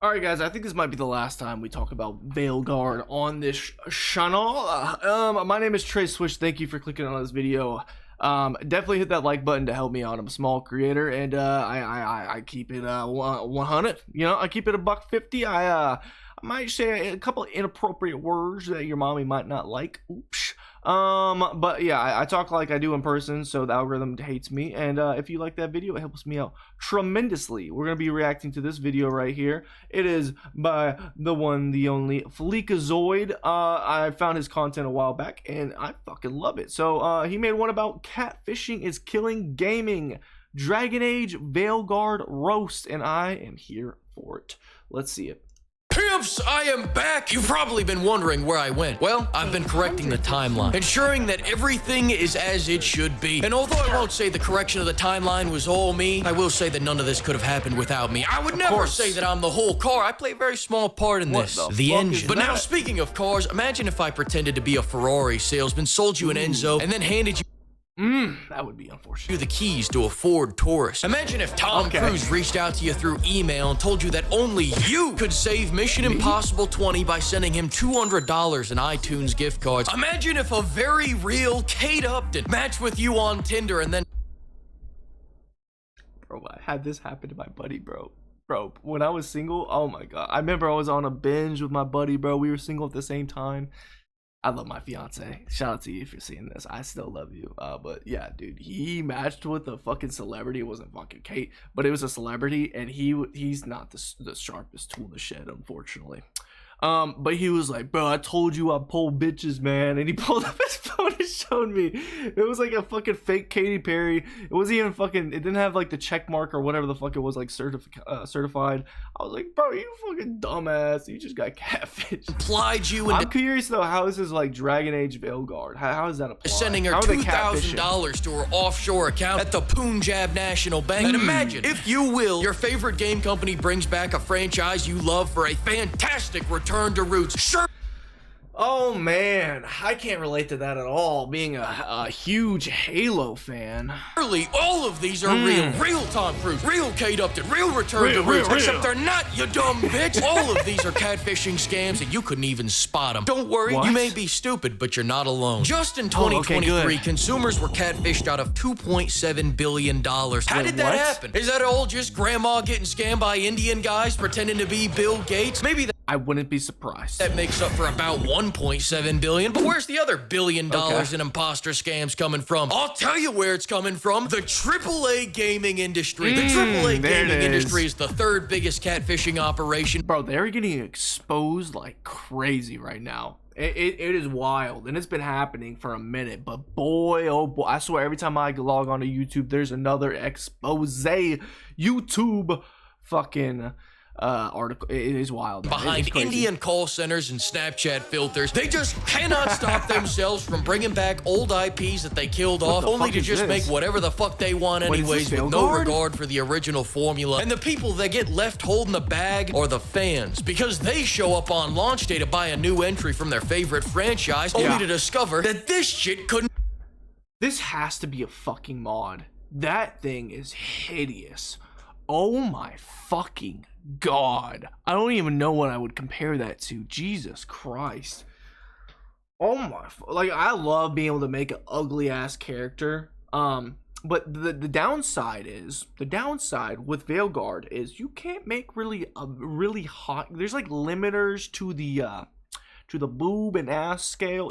Alright guys, I think this might be the last time we talk about Veilguard on this channel. My name is Trey Swish. Thank you for clicking on this video. Definitely hit that like button to help me out. I'm a small creator, and I keep it 100. You know, I keep it $1.50. I might say a couple of inappropriate words that your mommy might not like. Oops. But yeah, I talk like I do in person, so the algorithm hates me. And if you like that video, it helps me out tremendously. We're gonna be reacting to this video right here. It is by the one, the only FLEEKAZOID. I found his content a while back, and I fucking love it. So he made one about catfishing is killing gaming. Dragon Age Veilguard Roast, and I am here for it. Let's see it. Pimps, I am back! You've probably been wondering where I went. Well, I've been correcting the timeline, ensuring that everything is as it should be. And although I won't say the correction of the timeline was all me, I will say that none of this could have happened without me. I would never say that I'm the whole car. I play a very small part in this. The engine. But now, speaking of cars, imagine if I pretended to be a Ferrari salesman, sold you an Enzo, and then handed you that would be unfortunate. the keys to a Ford Taurus. Imagine if Tom Cruise reached out to you through email and told you that only you could save Mission Impossible 20 by sending him $200 in iTunes gift cards. Imagine if a very real Kate Upton matched with you on Tinder and then... Bro, I had this happen to my buddy, bro. Bro, when I was single, oh my god. I remember I was on a binge with my buddy, bro. We were single at the same time. I love my fiance. Shout out to you if you're seeing this. I still love you. But yeah, dude, he matched with a fucking celebrity. It wasn't fucking Kate, but it was a celebrity, and he's not the sharpest tool in the shed, unfortunately. But he was like, bro, I told you I pull bitches, man. And he pulled up his phone and showed me. It was like a fucking fake Katy Perry. It wasn't even fucking, it didn't have like the check mark or whatever the fuck it was, like certified. I was like, bro, you fucking dumbass. You just got catfished. Applied you I'm curious though, how is this like Dragon Age Veilguard? How is that applied? Sending her $2,000 to her offshore account at the Punjab National Bank. And imagine, if you will, your favorite game company brings back a franchise you love for a fantastic return to roots. Sure. Oh man, I can't relate to that at all, being a huge Halo fan. Surely all of these are real Tom Cruise, real Kate Upton, real Return to Roots, except they're not, you dumb bitch. All of these are catfishing scams and you couldn't even spot them. Don't worry, you may be stupid, but you're not alone. Just in 2023, consumers were catfished out of $2.7 billion. How did that happen? Is that all just grandma getting scammed by Indian guys pretending to be Bill Gates? Maybe that I wouldn't be surprised. That makes up for about $1.7 billion. But where's the other $1 billion in imposter scams coming from? I'll tell you where it's coming from. The AAA gaming industry. The AAA gaming industry is the third biggest catfishing operation. Bro, they're getting exposed like crazy right now. It is wild, and it's been happening for a minute, but boy, oh boy, I swear every time I log on to YouTube, there's another expose. YouTube fucking article. It is wild. Behind Indian call centers and Snapchat filters, they just cannot stop themselves from bringing back old IPs that they killed off, only to just make whatever the fuck they want anyways, with no regard for the original formula. And the people that get left holding the bag are the fans, because they show up on launch day to buy a new entry from their favorite franchise, only to discover that this shit couldn't. This has to be a fucking mod. That thing is hideous. Oh my fucking god. I don't even know what I would compare that to. Jesus Christ. Oh my, like, I love being able to make an ugly ass character. But the downside with Veilguard is you can't make really hot. There's like limiters to the boob and ass scale.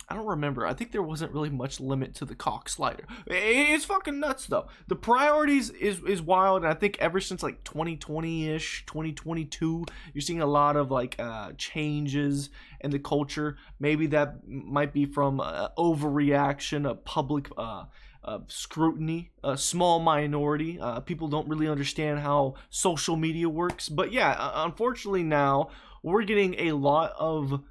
I don't remember. I think there wasn't really much limit to the cock slider. It's fucking nuts though. The priorities is wild, and I think ever since like 2020-ish, 2022, you're seeing a lot of like changes in the culture. Maybe that might be from overreaction, a public scrutiny, a small minority. People don't really understand how social media works. But yeah, unfortunately now we're getting a lot of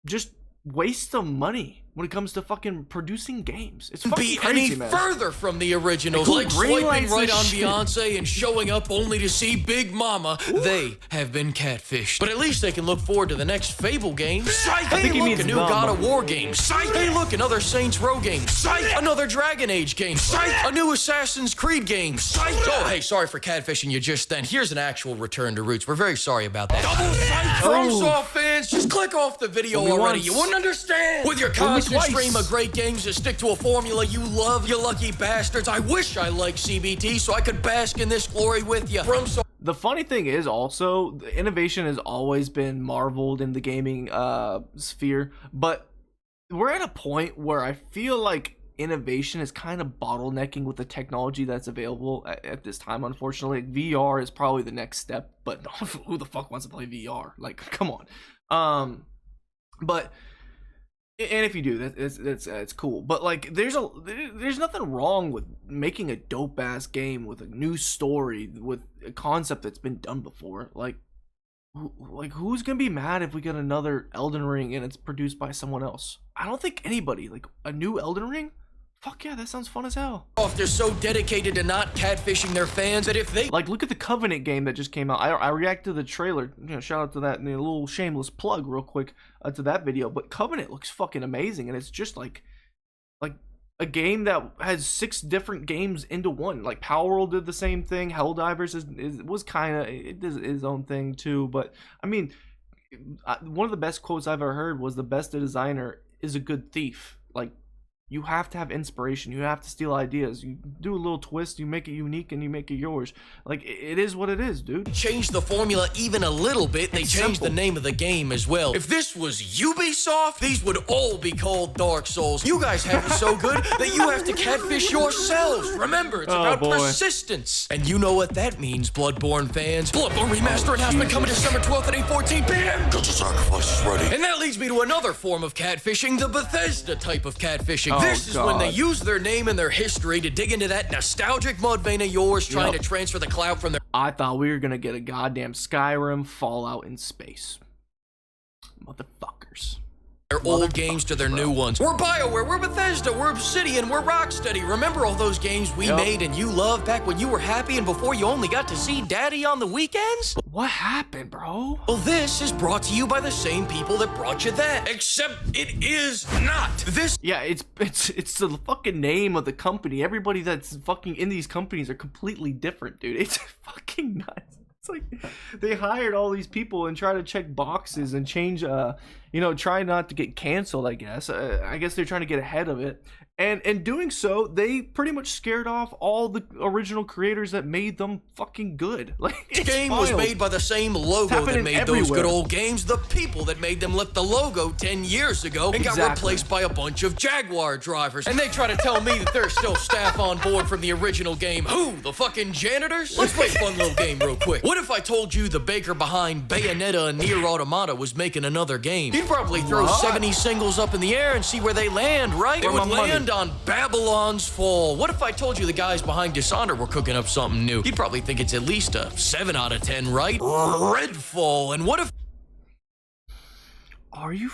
just waste of money. when it comes to fucking producing games. It's fucking be crazy, any man. further from the originals, like swiping right on Beyonce and showing up only to see Big Mama. They have been catfished. But at least they can look forward to the next Fable game. Psych! Hey, look, a new God of War game. Psych! Hey, look, another Saints Row game. Psych! Another Dragon Age game. Psych! A new Assassin's Creed game. Psych! Oh, hey, sorry for catfishing you just then. Here's an actual return to roots. We're very sorry about that. Double psych! FromSoft fans, just click off the video already. You wouldn't understand. With your constant stream of great games that stick to a formula you love, you lucky bastards. I wish I liked CBT so I could bask in this glory with you. The funny thing is also, innovation has always been marveled in the gaming sphere, but we're at a point where I feel like innovation is kind of bottlenecking with the technology that's available at this time. Unfortunately, VR is probably the next step, but who the fuck wants to play VR? Like, come on. But and if you do, that's cool. But like, there's nothing wrong with making a dope ass game with a new story, with a concept that's been done before. Like who's gonna be mad if we get another Elden Ring and it's produced by someone else? I don't think anybody. Like, a new Elden Ring? Fuck yeah, that sounds fun as hell. They're so dedicated to not catfishing their fans that if they... Like, look at the Covenant game that just came out. I reacted to the trailer. You know, shout out to that, and a little shameless plug real quick to that video. But Covenant looks fucking amazing, and it's just like a game that has 6 different games into one. Like, Power World did the same thing. Helldivers was kind of... It does its own thing, too. But, I mean, one of the best quotes I've ever heard was, the best designer is a good thief. Like, you have to have inspiration. You have to steal ideas. You do a little twist, you make it unique, and you make it yours. Like, it is what it is, dude. Change the formula even a little bit. They changed the name of the game as well. If this was Ubisoft, these would all be called Dark Souls. You guys have it so good that you have to catfish yourselves. Remember, it's about persistence. And you know what that means, Bloodborne fans. Bloodborne Remaster Announcement coming December 12th at 8:14 p.m. Get your sacrifices ready. And that leads me to another form of catfishing, the Bethesda type of catfishing. This is when they use their name and their history to dig into that nostalgic mud vein of yours, trying to transfer the clout from their... I thought we were gonna get a goddamn Skyrim Fallout in space. Motherfuckers. Their old games to their new ones. We're BioWare, we're Bethesda, we're Obsidian, we're Rocksteady. Remember all those games we made and you loved back when you were happy and before you only got to see Daddy on the weekends? What happened, bro? Well, this is brought to you by the same people that brought you that. Except it is not. This... Yeah, it's the fucking name of the company. Everybody that's fucking in these companies are completely different, dude. It's fucking nuts. It's like they hired all these people and try to check boxes and change, try not to get canceled, I guess. I guess they're trying to get ahead of it. And in doing so, they pretty much scared off all the original creators that made them fucking good. Like, this game was made by the same logo that made those good old games. The people that made them left the logo 10 years ago and got replaced by a bunch of Jaguar drivers. And they try to tell me that there's still staff on board from the original game. Who? The fucking janitors? Let's play a fun little game real quick. What if I told you the baker behind Bayonetta and Nier Automata was making another game? He'd probably throw 70 singles up in the air and see where they land, right? They would land on Babylon's Fall. What if I told you the guys behind Dishonored were cooking up something new? You'd probably think it's at least a 7 out of 10, right? Redfall. And what if... Are you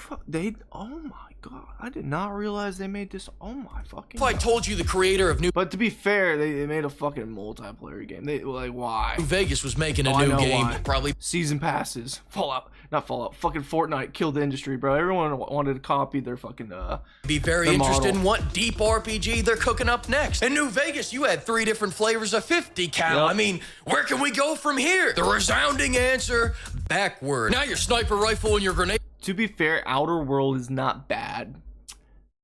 oh my god, I did not realize they made this. Oh my fucking If I told you the creator of New... But to be fair, they made a fucking multiplayer game. They were like, why? New Vegas was making a new game. Why. Probably season passes. Fallout. Fucking Fortnite killed the industry, bro. Everyone wanted to copy their fucking be very interested in what deep RPG they're cooking up next. In New Vegas, you had 3 different flavors of 50 cal. I mean, where can we go from here? The resounding answer, backward. Now your sniper rifle and your grenade... To be fair, Outer World is not bad.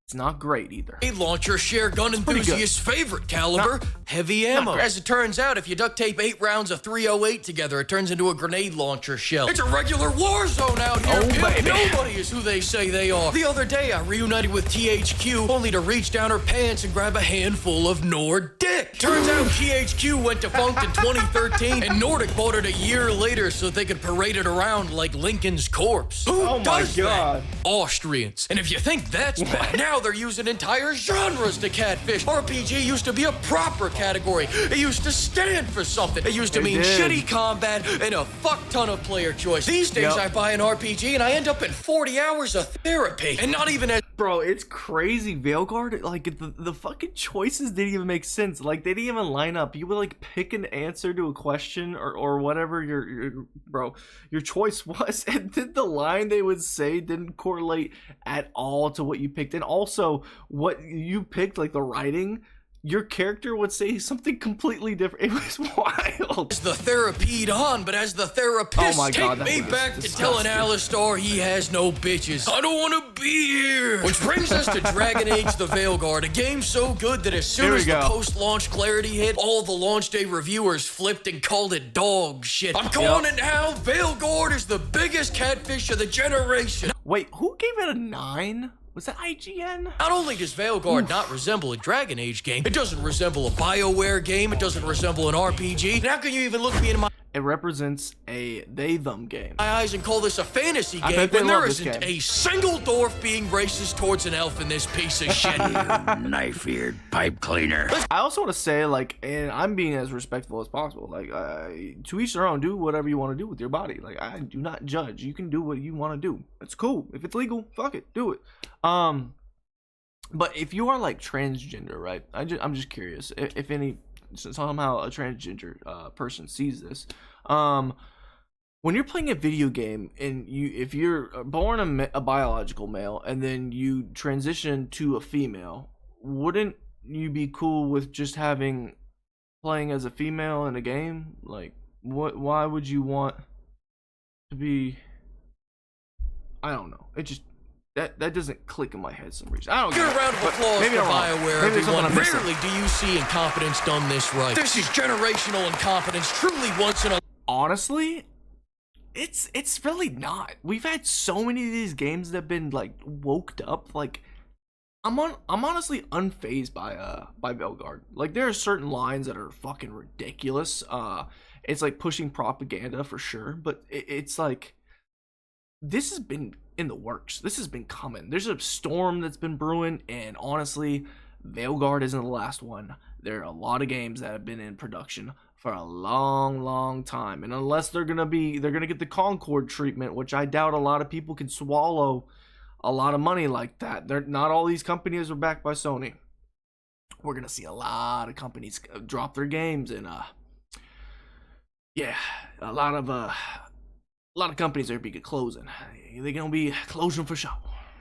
It's not great either. A launcher share gun enthusiast's favorite caliber, heavy ammo. As it turns out, if you duct tape 8 rounds of 308 together, it turns into a grenade launcher shell. It's a regular war zone out here. Nobody is who they say they are. The other day, I reunited with THQ, only to reach down her pants and grab a handful of Nord dick. Turns out THQ went defunct in 2013, and Nordic bought it a year later so they could parade it around like Lincoln's corpse. Who does that? Austrians. And if you think that's bad, now they're using entire genres to catfish. RPG used to be a proper category. It used to stand for something. It used to mean shitty combat and a fuck ton of player choice. These days I buy an RPG and I end up in 40 hours of therapy. And not even as... Bro, it's crazy. Veilguard, like, the fucking choices didn't even make sense. Like, they didn't even line up. You would, like, pick an answer to a question or whatever your choice was, and then the line they would say didn't correlate at all to what you picked. And also, what you picked, like, the writing, your character would say something completely different. It was wild. As the therapy on, but as the therapist, take me back to telling Alistar he has no bitches. I don't want to be here. Which brings us to Dragon Age the Veilguard, a game so good that as soon as the post-launch clarity hit, all the launch day reviewers flipped and called it dog shit. I'm calling it now. Veilguard is the biggest catfish of the generation. Wait, who gave it a 9? Was that IGN? Not only does Veilguard not resemble a Dragon Age game, it doesn't resemble a BioWare game, it doesn't resemble an RPG, and how can you even look me in my... It represents a they-them game. ...my eyes and call this a fantasy game when there isn't a single dwarf being racist towards an elf in this piece of shit. Knife-eared pipe cleaner. I also want to say, like, and I'm being as respectful as possible, like, to each their own, do whatever you want to do with your body. Like, I do not judge. You can do what you want to do. It's cool. If it's legal, fuck it, do it. But if you are, like, transgender, right, I'm just curious if any somehow a transgender person sees this, when you're playing a video game and if you're born a biological male and then you transition to a female, wouldn't you be cool with just playing as a female in a game? Like, why would you want to be? I don't know. It just that doesn't click in my head for some reason. I don't get a round of applause for BioWare, everyone. Rarely do you see incompetence done this right. This is generational incompetence, truly once in a... Honestly, it's really not. We've had so many of these games that have been, like, woked up. Like, I'm honestly unfazed by Veilguard. Like, there are certain lines that are fucking ridiculous. It's like pushing propaganda for sure, but it's like, this has been in the works. This has been coming. There's a storm that's been brewing, and honestly, Veilguard isn't the last one. There are a lot of games that have been in production for a long time, and unless they're gonna get the Concord treatment, which I doubt a lot of people can swallow a lot of money like that. Not all these companies are backed by Sony. We're gonna see a lot of companies drop their games, and yeah, a lot of companies are gonna be closing. They're gonna be closing for sure.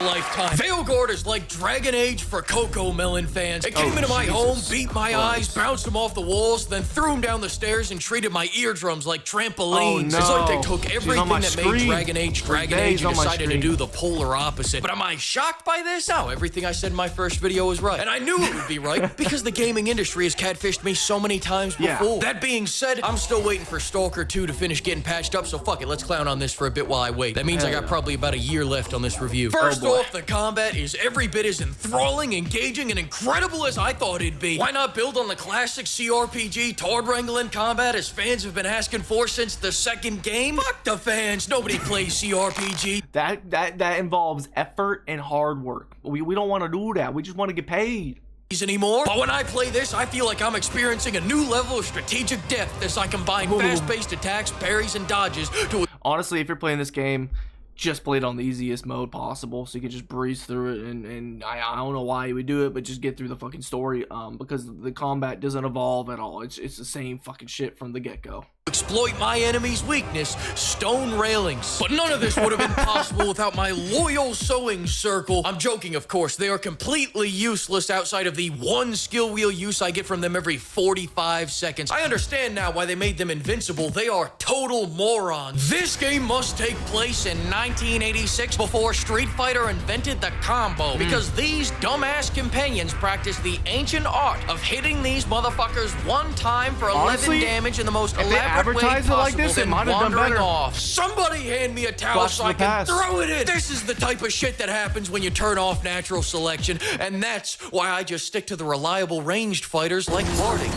Lifetime. Veilguard is like Dragon Age for Coco Melon fans. It came into my home, beat my eyes, bounced them off the walls, then threw them down the stairs and treated my eardrums like trampolines. It's like they took everything that made Dragon Age and decided to do the polar opposite. But am I shocked by this? No, everything I said in my first video was right. And I knew it would be right because the gaming industry has catfished me so many times before. That being said, I'm still waiting for Stalker 2 to finish getting patched up, so fuck it, let's clown on this for a bit while I wait. That means I got probably about a year left on this review. First off, the combat is every bit as enthralling, engaging, and incredible as I thought it'd be. Why not build on the classic CRPG Tord wrangling combat as fans have been asking for since the second game? Fuck the fans, nobody plays CRPG. That involves effort and hard work. We don't want to do that. We just want to get paid anymore. But when I play this, I feel like I'm experiencing a new level of strategic depth as I combine fast-paced attacks, parries, and dodges to... Honestly, if you're playing this game, just play it on the easiest mode possible so you can just breeze through it, and I don't know why you would do it, but just get through the fucking story, because the combat doesn't evolve at all. It's the same fucking shit from the get-go. Exploit my enemy's weakness, stone railings. But none of this would have been possible without my loyal sewing circle. I'm joking, of course. They are completely useless outside of the one skill wheel use I get from them every 45 seconds. I understand now why they made them invincible. They are total morons. This game must take place in 1986 before Street Fighter invented the combo, because these dumbass companions practice the ancient art of hitting these motherfuckers one time for 11 damage in the most elaborate advertise it like this, it might have done better. Off. Somebody hand me a towel so I can throw it in. This is the type of shit that happens when you turn off natural selection, and that's why I just stick to the reliable ranged fighters like farting.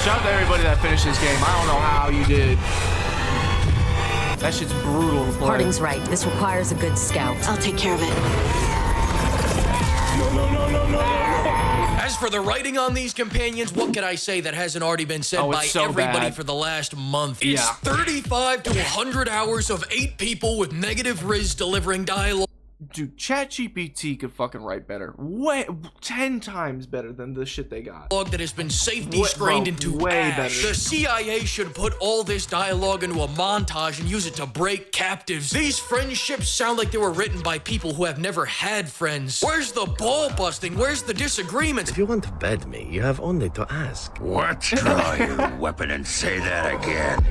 Shout out to everybody that finished this game. I don't know how you did. That shit's brutal to play. Harding's right. This requires a good scout. I'll take care of it. No. As for the writing on these companions, what can I say that hasn't already been said by everybody for the last month? It's 35 to 100 hours of 8 people with negative riz delivering dialogue. Dude, ChatGPT could fucking write better. Way 10 times better than the shit they got. That has been safety screened into ash. The CIA should put all this dialogue into a montage and use it to break captives. These friendships sound like they were written by people who have never had friends. Where's the ball busting? Where's the disagreements? If you want to bed me, you have only to ask. What? Draw your weapon and say that again.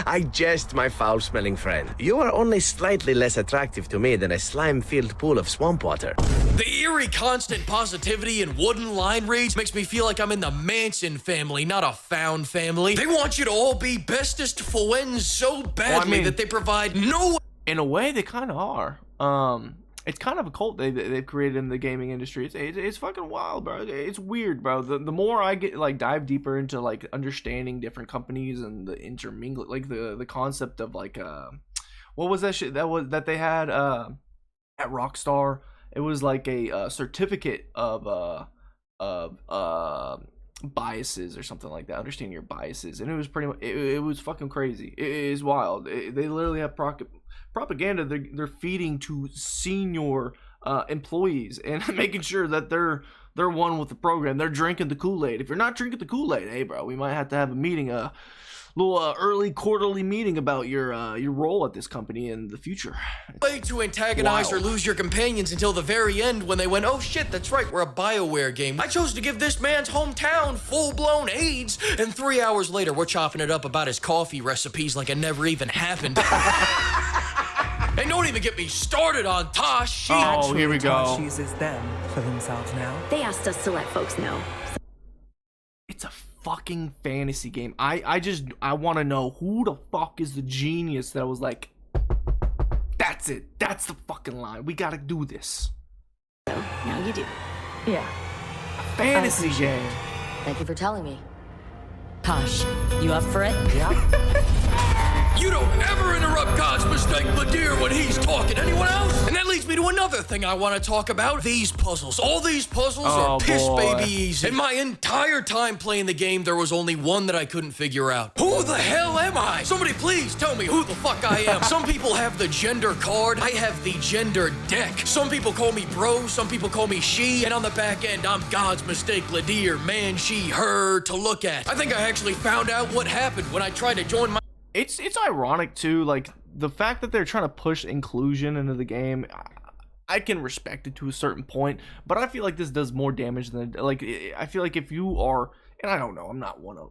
I jest, my foul-smelling friend. You are only slightly less attractive to me than a slime-filled pool of swamp water. The eerie constant positivity in wooden line reads makes me feel like I'm in the Manson family, not a found family. They want you to all be bestest friends so badly that they provide no... In a way, they kind of are. It's kind of a cult they've created in the gaming industry. It's fucking wild, bro. It's weird, bro. The more I get like dive deeper into like understanding different companies and the intermingle, like the concept of like what was that shit that they had at Rockstar? It was like a certificate of biases or something like that. Understanding your biases, and it was pretty much it was fucking crazy. It is wild. They literally have propaganda they're feeding to senior employees and making sure that they're one with the program. They're drinking the Kool-Aid. If you're not drinking the Kool-Aid, hey bro, we might have to have a meeting, a little early quarterly meeting about your role at this company in the future. Way to antagonize or lose your companions until the very end when they went, oh shit, that's right, we're a BioWare game. I chose to give this man's hometown full-blown AIDS, and 3 hours later we're chopping it up about his coffee recipes like it never even happened. And don't even get me started on Tosh. Oh, here we go. Tosh uses them for themselves now. They asked us to let folks know. It's a fucking fantasy game. I want to know who the fuck is the genius that was like, that's it. That's the fucking line. We gotta do this. So, now you do. Yeah. A fantasy game. Thank you for telling me. Tosh, you up for it? Yeah. You don't ever interrupt God's mistake, Ladir, when he's talking. Anyone else? And that leads me to another thing I want to talk about. These puzzles. All these puzzles are piss baby easy. In my entire time playing the game, there was only one that I couldn't figure out. Who the hell am I? Somebody please tell me who the fuck I am. Some people have the gender card. I have the gender deck. Some people call me bro. Some people call me she. And on the back end, I'm God's mistake, Ladir, man, she, her, to look at. I think I actually found out what happened when I tried to join my... It's ironic too, like the fact that they're trying to push inclusion into the game. I can respect it to a certain point, but I feel like this does more damage than like. I feel like if you are, and I don't know, I'm not one of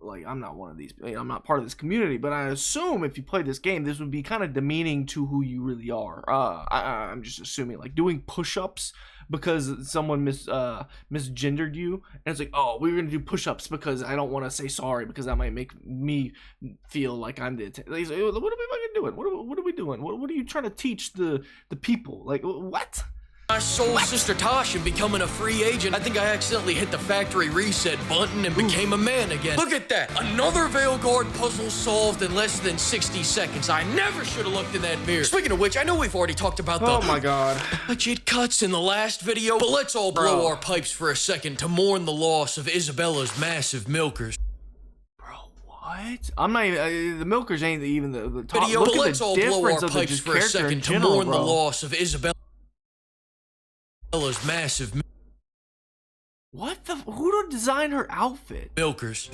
these. I'm not part of this community, but I assume if you play this game, this would be kind of demeaning to who you really are. I'm just assuming, like doing push-ups because someone misgendered you, and it's like, oh, we're gonna do push-ups because I don't want to say sorry because that might make me feel like I'm the like, what are we fucking doing? What are we doing? What are you trying to teach the people? Like, what? My soul sister Tosh and becoming a free agent. I think I accidentally hit the factory reset button and became a man again. Look at that. Another Veilguard puzzle solved in less than 60 seconds. I never should have looked in that mirror. Speaking of which, I know we've already talked about the... Oh my god. legit cuts in the last video, but let's all blow our pipes for a second to mourn the loss of Isabella's massive milkers. What? I'm not even. The milkers ain't even the top. Video, Look but at let's the all blow difference our of the pipes for a character in second to general, mourn bro. the loss of Isabella's massive What the? Who designed her outfit? milkers.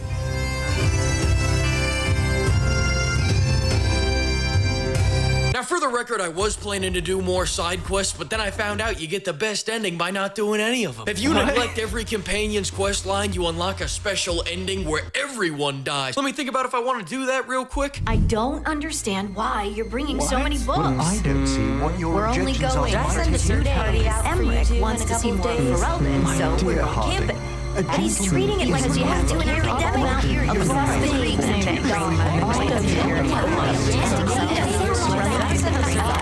Now, for the record, I was planning to do more side quests, but then I found out you get the best ending by not doing any of them. If you neglect every companion's quest line, you unlock a special ending where everyone dies. Let me think about if I want to do that real quick. I don't understand why you're bringing so many books. I don't see what your We're only objections going are. for 2 days. Emmerich wants to see more of Ferelden, so we're dear going Harding, camping. a He's gentleman treating it like is we have to an epidemic out here. Of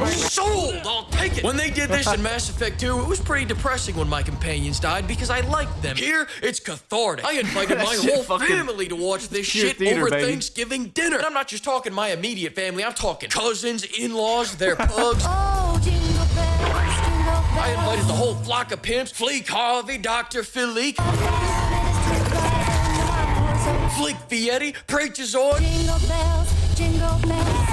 Sold! I'll take it! When they did this in Mass Effect 2, it was pretty depressing when my companions died because I liked them. Here, it's cathartic. I invited my whole family to watch this shit theater, over baby. Thanksgiving dinner. And I'm not just talking my immediate family, I'm talking cousins, in-laws, their pugs. Oh, jingle bells, I invited the whole flock of pimps. Fleek Harvey, Dr. Philique. Fleek Fietti, Preacherzoid. Jingle bells, jingle bells,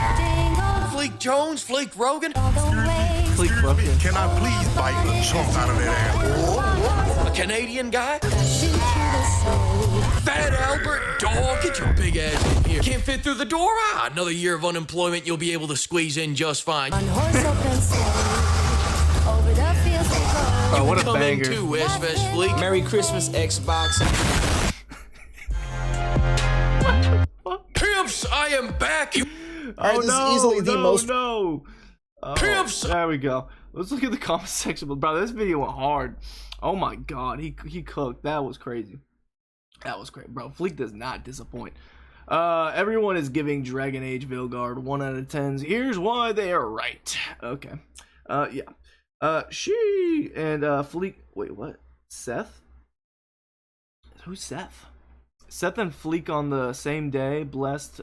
Fleek Jones, Fleek Rogan. Fleek Rogan. Can I please bite a chunk out of that apple? A Canadian guy. Fat Albert, dog, get your big ass in here. Can't fit through the door? Ah, another year of unemployment, you'll be able to squeeze in just fine. Oh, what a Come in banger. too, Westfest Fleek. Merry Christmas, Xbox. Pimps, I am back. Alright, this is easily the most. No. Oh, Pimps! there we go. Let's look at the comment section. Bro, this video went hard. Oh my god, he cooked. That was crazy. That was great, bro. Fleek does not disappoint. Everyone is giving Dragon Age Veilguard 1 out of 10s. Here's why they are right. Okay. Yeah. She and Fleek. Wait, what? Seth? Who's Seth? Seth and Fleek on the same day. Blessed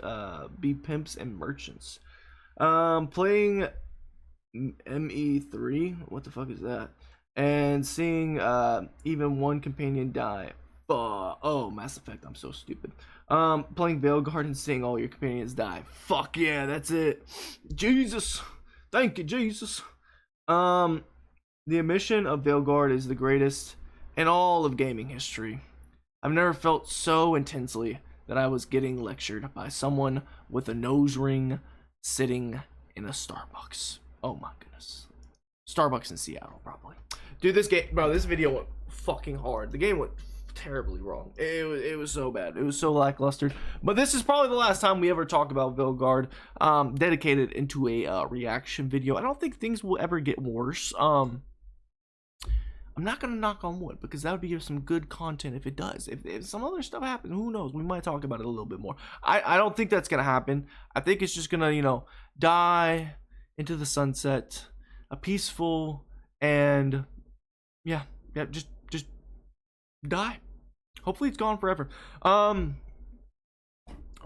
be pimps and merchants. Playing ME3. What the fuck is that? And seeing even one companion die. Oh, Mass Effect. I'm so stupid. Playing Veilguard and seeing all your companions die. Fuck yeah, that's it. Jesus. Thank you, Jesus. The omission of Veilguard is the greatest in all of gaming history. I've never felt so intensely that I was getting lectured by someone with a nose ring sitting in a Starbucks. Oh my goodness. Starbucks in Seattle, probably. Dude, this game, bro, this video went fucking hard. The game went terribly wrong. It was so bad. It was so lackluster. But this is probably the last time we ever talk about Veilguard, dedicated into a reaction video. I don't think things will ever get worse. I'm not gonna knock on wood, because that would be some good content if it does. If some other stuff happens, who knows? We might talk about it a little bit more. I don't think that's gonna happen. I think it's just gonna, you know, die into the sunset, a peaceful and yeah, just die. Hopefully it's gone forever. I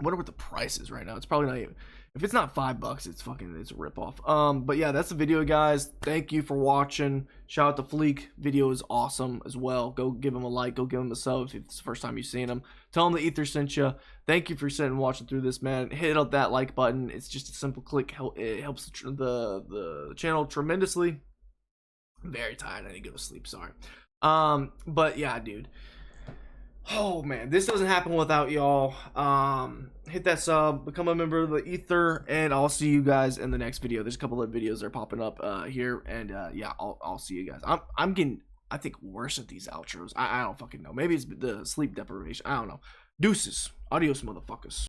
wonder what the price is right now. It's probably not even, if it's not $5, it's a ripoff. But yeah, that's the video, guys. Thank you for watching. Shout out to Fleek. Video is awesome as well. Go give him a like. Go give him a sub if it's the first time you've seen him. Tell him the Ether sent you. Thank you for sitting and watching through this, man. Hit up that like button. It's just a simple click. It helps the channel tremendously. I'm very tired. I need to go to sleep. Sorry. But yeah, dude. Oh man, this doesn't happen without y'all. Hit that sub, become a member of the Ether, and I'll see you guys in the next video. There's a couple of videos that are popping up here, and yeah, I'll see you guys. I'm getting, I think, worse at these outros. I don't fucking know. Maybe it's the sleep deprivation. I don't know. Deuces. Adios, motherfuckers.